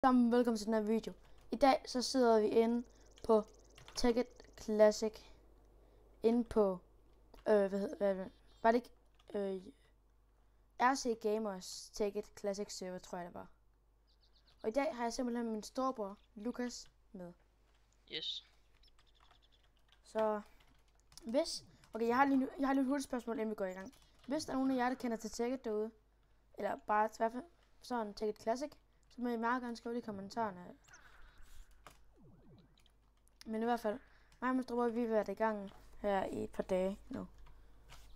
Sammen, velkommen til den her video. I dag så sidder vi inde på Tekkit Classic. Inde på, var det ikke, RC Gamers Tekkit Classic server, tror jeg det var. Og i dag har jeg simpelthen min storebror, Lukas, med. Yes. Så, okay, jeg har lige et hurtigt spørgsmål, inden vi går i gang. Hvis der er nogen af jer, der kender til Tekkit derude, eller bare i hvert fald sådan Tekkit Classic, så må I meget gerne skrive det i kommentarerne. Men i hvert fald, mig og min storebror, vi har været i gang her i et par dage nu.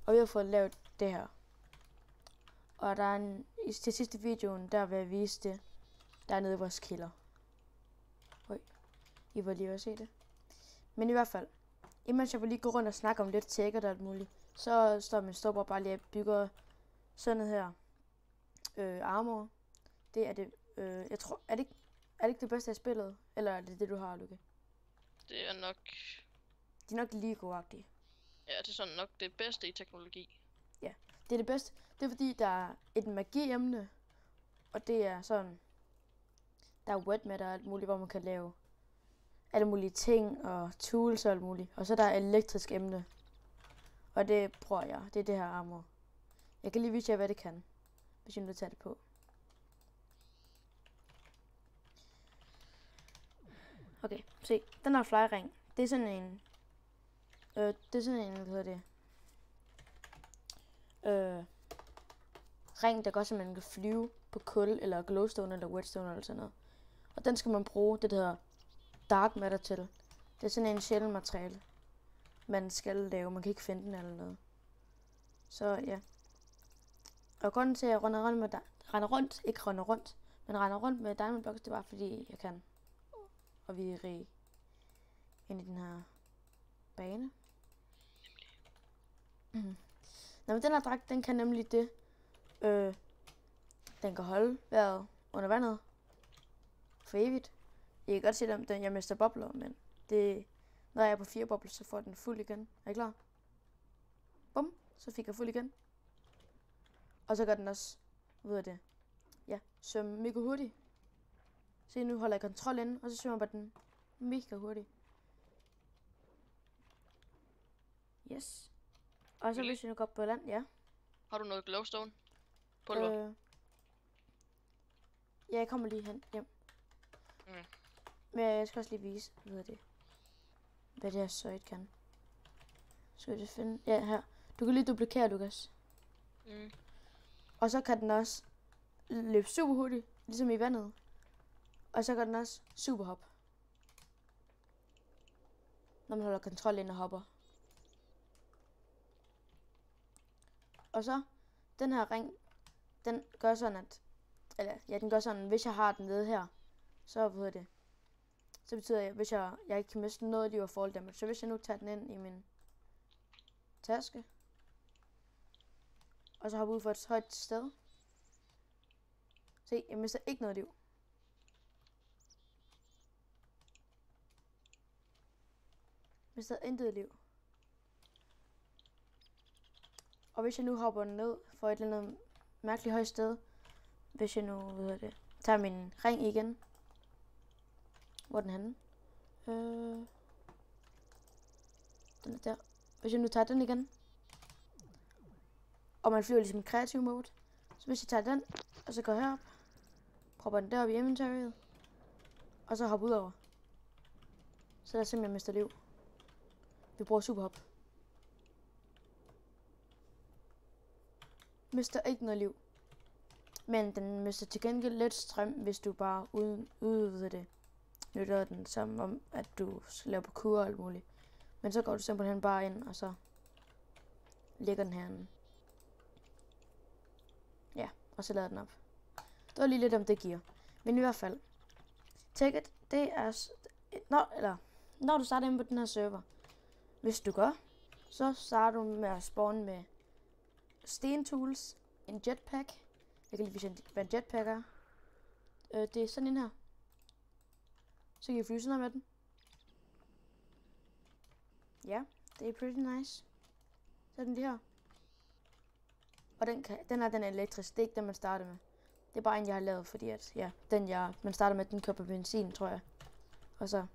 Og vi har fået lavet det her. Og der er til sidste videoen, der vil jeg vise det. Der er nede i vores kælder. I vil lige se det. Men i hvert fald, imens jeg vil lige gå rundt og snakke om lidt Tekkit og alt muligt, så står min storebror bare lige og bygger sådan noget her armor. Det er det, jeg tror, er det ikke det bedste af spillet? Eller er det det, du har, Luke? Det er nok... De er nok lige gode-agtige. Ja, det er sådan nok det bedste i teknologi. Ja, det er det bedste. Det er fordi, der er et magi-emne. Og det er sådan... Der er wet matter og alt muligt, hvor man kan lave alle mulige ting og tools og alt muligt. Og så der er elektrisk emne. Og det prøver jeg. Det er det her armor. Jeg kan lige vise jer, hvad det kan. Hvis jeg nu tager det på. Okay, se. Den her flyring. Det er sådan en... hvad hedder det? Ring, der gør, så man kan flyve på kul, eller glowstone, eller whetstone, eller sådan noget. Og den skal man bruge, det der hedder dark matter til. Det er sådan en sjælden materiale, man skal lave. Man kan ikke finde den eller noget. Så ja. Og grunden til, at jeg render rundt med diamond blocks, det var fordi, jeg kan. Og vi er rige ind i den her bane. Nå, men den her dragt, den kan nemlig det. Den kan holde vejret under vandet for evigt. Jeg kan godt se, at jeg mister bobler, men det, når jeg er på 4 bobler, så får den fuld igen. Er I klar? Bum, så fik jeg fuld igen. Og så gør den også, svømme mega hurtigt. Se, nu holder jeg kontrol inde, og så svømmer bare den mega hurtigt. Yes. Og så hvis jeg nu går op på land, ja. Har du noget glowstone? Pulver? Ja, jeg kommer lige hen hjem. Men jeg skal også lige vise, hvad det her søjt kan. Skal vi finde? Ja, her. Du kan lige duplikere, Lukas. Og så kan den også løbe super hurtigt, ligesom i vandet. Og så kan den også super hop. Når man holder kontrol ind og hopper. Og så, den her ring, den gør sådan, den gør sådan, hvis jeg har den nede her, så så betyder det, hvis jeg ikke kan miste noget liv og fall damage. Så hvis jeg nu tager den ind i min taske, og så hopper ud for et højt sted. Se, jeg mister ikke noget liv. Mister intet liv. Og hvis jeg nu hopper ned for et eller andet mærkeligt højt sted, hvis jeg nu, tager min ring igen. Hvor er den henne? Den er der. Hvis jeg nu tager den igen. Og man flyver ligesom i kreativ mode. Så hvis jeg tager den, og så går herop. Propper den derop i inventoryet. Og så hopper ud over. Så der simpelthen mister liv. Vi bruger superhop. Mister ikke noget liv. Men den mister til gengæld lidt strøm, hvis du bare nytter den som om, at du skal lave på kur og alt muligt. Men så går du simpelthen bare ind, og så ligger den herinde. Ja, og så lader den op. Det var lige lidt om det giver. Men i hvert fald, Tekkit, det er... Når du starter ind på den her server, hvis du gør, så starter du med at spawne med stentools, en jetpack. Jeg kan lige vise, hvad en jetpack er. Det er sådan en her. Så kan I flyve sådan med den. Ja, det er pretty nice. Så er den lige her. Og den er elektrisk. Det er ikke den, man starter med. Det er bare en, jeg har lavet, fordi at, ja, man starter med, den kører på benzin, tror jeg. Og så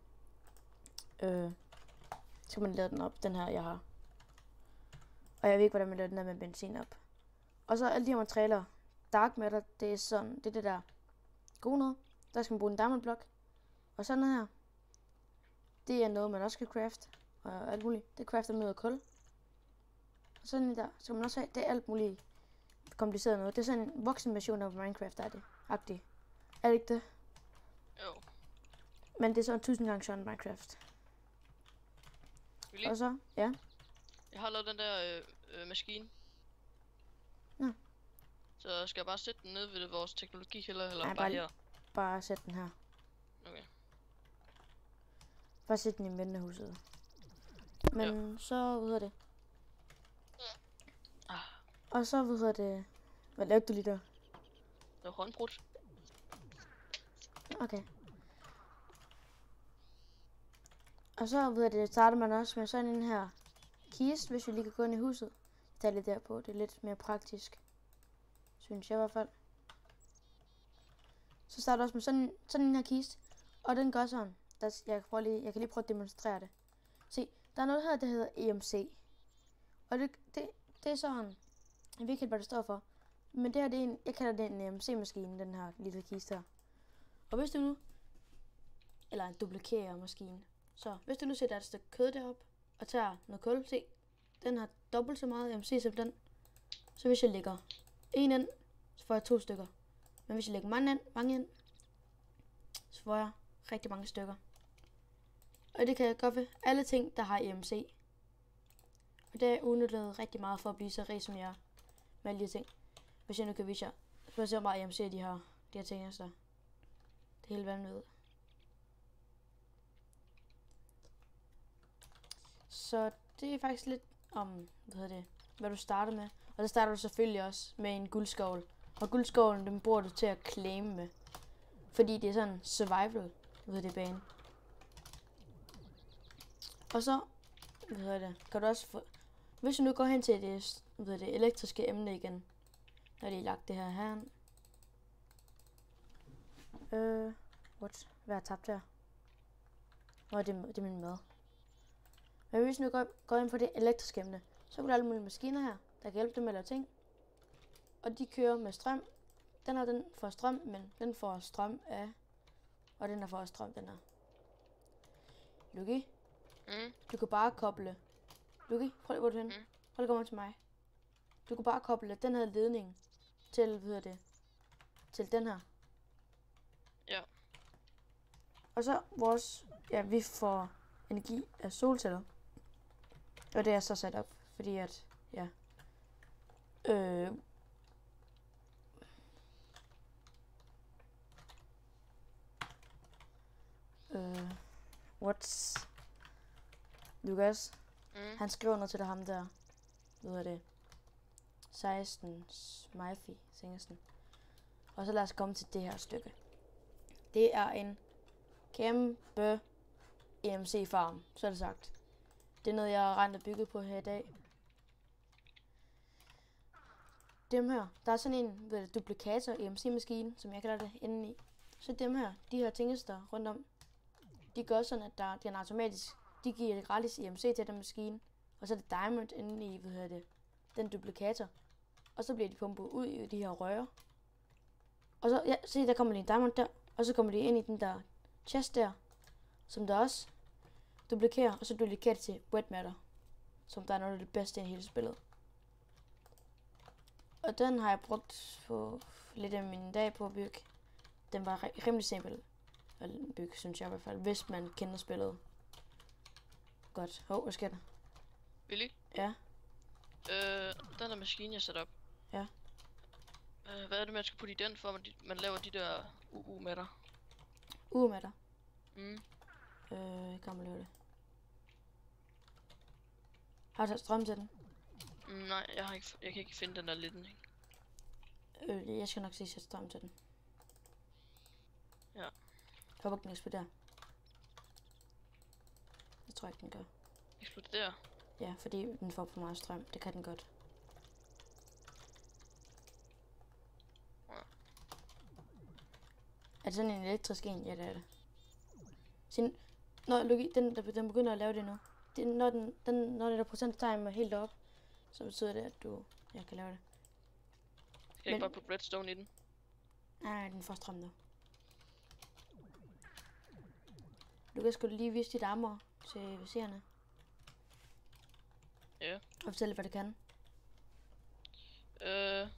skal man lade den op, den her, jeg har. Og jeg ved ikke, hvordan man lader den her med benzin op. Og så alle de her materialer. Dark matter, det er sådan, det er det der gode noget. Der skal man bruge en diamond block. Og sådan her. Det er noget, man også kan craft. Og alt muligt. Det crafter med noget kul. Og sådan der, så kan man også have, det er alt muligt kompliceret noget. Det er sådan en voksen version af Minecraft, er det. Agtigt. Er det ikke det? Jo. Men det er sådan 1000 gange sådan Minecraft. Really? Og så, ja. Jeg har lavet den der maskine. Ja. Så skal jeg bare sætte den ned ved vores teknologihælder, eller Nej, bare her? Bare sæt den her. Okay. Bare sæt den i midten af huset. Men så, hvad hedder det? Og så, hvad hedder det? Hvad lavede du lige der? Det var håndbrudt. Okay. Og så, ved det, starter man også med sådan en her kiste, hvis vi lige kan gå ind i huset. Tag lidt derpå, det er lidt mere praktisk. Synes jeg i hvert fald. Så starter også med sådan en her kiste. Og den gør sådan. Jeg kan lige prøve at demonstrere det. Se, der er noget her, der hedder EMC. Og det er sådan. Jeg ved ikke helt, hvad det står for. Men det her, det er jeg kalder det en EMC-maskine, den her lille kiste her. Og hvis du nu, eller en duplikerer-maskine. Så hvis du nu sætter et stykke kød derop og tager noget kul, se, den har dobbelt så meget EMC som den. Så hvis jeg lægger en ind, så får jeg 2 stykker. Men hvis jeg lægger mange ind, så får jeg rigtig mange stykker. Og det kan jeg gøre ved alle ting, der har EMC. Og det er udnyttet rigtig meget for at blive så rig som jeg er med alle de ting. Hvis jeg nu kan vise jer, så ser meget EMC, de her ting, så det er helt vanvittigt. Så det er faktisk lidt om, hvad du starter med. Og så starter du selvfølgelig også med en guldskovl. Og guldskovlen, den bruger du til at claime med. Fordi det er sådan survival, bane. Og så, kan du også få, hvis du nu går hen til det elektriske emne igen. Når de har lagt det her herind. Hvad har jeg tabt her? Det er min mad. Men hvis nu går ind på det elektriske emne, så kan du alle mulige maskiner her, der kan hjælpe dem med at lave ting. Og de kører med strøm. Den får strøm, men den får strøm af... Og den her får strøm, den her. Lucky? Du kan bare koble... Lucky, prøv lige, hvor du hen. Prøv lige at komme til mig. Du kan bare koble den her ledning til, til den her. Ja. Og så vi får energi af solceller. Og det er så sat op, fordi at, Lukas, han skriver noget til dig, ham der, 16 Smythe Singersen. Og så lad os komme til det her stykke. Det er en kæmpe EMC-farm, så er det sagt. Det er noget, jeg har rent og bygget på her i dag. Dem her, der er sådan en duplikator EMC-maskine, som jeg kalder det, indeni. Så dem her, de her tingester rundt om, de gør sådan, at de er automatisk, de giver gratis EMC til den maskine. Og så er det diamond inde i, den duplikator. Og så bliver de pumpet ud i de her røre. Og så, se, der kommer lige en diamond der. Og så kommer de ind i den der chest der, som der også duplikerer. Og så duplikerer det til wet matter, som der er noget af det bedste i hele spillet. Og den har jeg brugt på lidt af min dag på at bygge. Den var rimelig simpel at bygge, synes jeg i hvert fald, hvis man kender spillet godt. Hvad sker der? Billy? Ja? Den der maskine, jeg sætter op. Ja? Hvad er det, man skal putte i den, for at man laver de der UU-matter? UU-matter? Jeg kan lave det. Har du strøm til den? Nej, jeg kan ikke finde den der ledning. Jeg skal nok sætte strøm til den. Ja. Håber den eksploderer. Det tror jeg ikke, den gør. Eksploderer? Ja, fordi den får for meget strøm. Det kan den godt. Ja. det sådan en elektrisk en? Ja, det er det. Så, når den begynder at lave det nu. Når det der procenttegn er helt op, så betyder det, at jeg kan lave det. Skal jeg ikke bare putte redstone i den? Nej, den får strøm nu. Du kan sgu lige vise dit armor til seerne. Ja. Og fortælle, hvad det kan.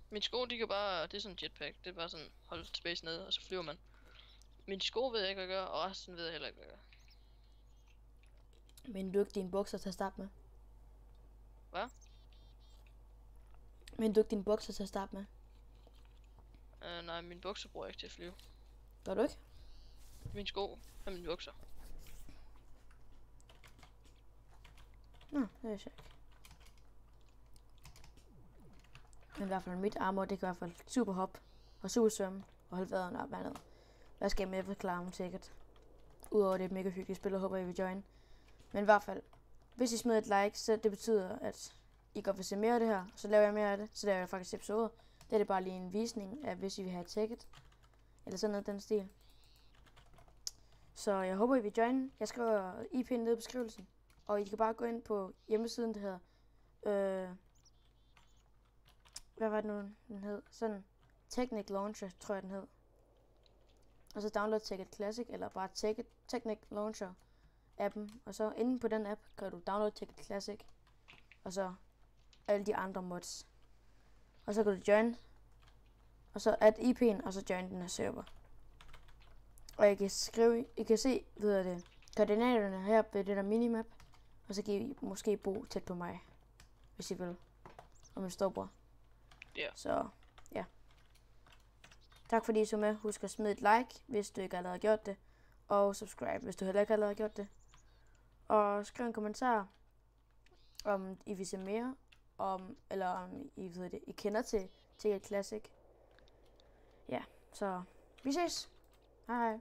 Mine sko, de kan bare... Det er sådan en jetpack. Det er bare sådan, holde space nede, og så flyver man. Mine sko ved jeg ikke, hvad jeg gør, og resten ved jeg heller ikke, hvad jeg gør. Men du ikke dine bukser til at starte med? Hvad? Men du ikke dine bukser til at starte med? Nej, mine bukser bruger jeg ikke til at flyve. Gør du ikke? Mine sko er mine bukser. Nå, det er jeg ikke. Men i hvert fald mit armor, det kan i hvert fald super hop og super svømme og holde vejret op vandet. Hvad skal jeg med forklare om sikkert? Udover det er et mega hyggeligt spil, og håber I vil join. Men i hvert fald, hvis I smider et like, så det betyder, at I godt vil se mere af det her. Så laver jeg mere af det. Så laver jeg faktisk episoder. Det er det bare lige en visning af, hvis I vil have et ticket. Eller sådan noget den stil. Så jeg håber, I vil join. Jeg skriver IP'en nede i beskrivelsen. Og I kan bare gå ind på hjemmesiden, det hedder... hvad var det nu, den hed? Sådan Technic Launcher, tror jeg, den hed. Og så download Tekkit Classic, eller bare Technic Launcher appen. Og så inde på den app, kan du downloade Tekkit Classic. Og så alle de andre mods. Og så kan du join. Og så add IP'en, og så join den her server. Og I kan se, koordinaterne her på det der minimap. Og så kan I måske bo tæt på mig, hvis I vil. Og min storbror. Yeah. Så, ja. Tak fordi I så med. Husk at smide et like, hvis du ikke allerede har gjort det. Og subscribe, hvis du heller ikke allerede har gjort det. Og skriv en kommentar, om I vil se mere. Eller om I kender til Tekkit Classic. Ja, så vi ses. Hej hej.